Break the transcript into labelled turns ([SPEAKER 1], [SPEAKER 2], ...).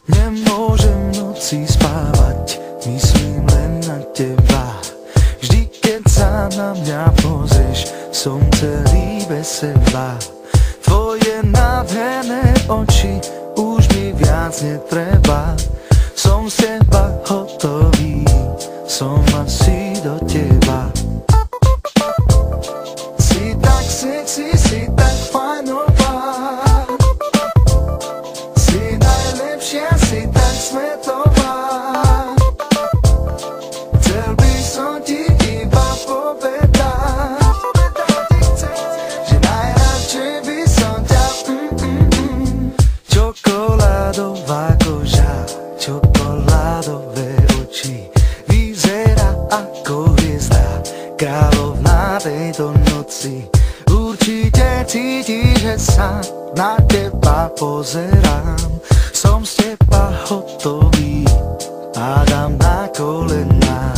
[SPEAKER 1] Nemôžem v noci spávať, myslím len na teba. Vždy, keď sa na mňa pozrieš, som celý bez seba. Tvoje nádherné oči, už mi viac netreba. Som z teba hotový, som asi do teba. Si tak sexy, si tak fajnová, si najlepšia, si tak svetová. Chcel by som ti iba povedať, že najradšej by som ťa čokoládová koža, čokoládové oči, vyzerá ako hviezda, kráľovná tejto noci. Určite cítiš, že sa na teba pozerám. Som z teba hotový, padám na kolená.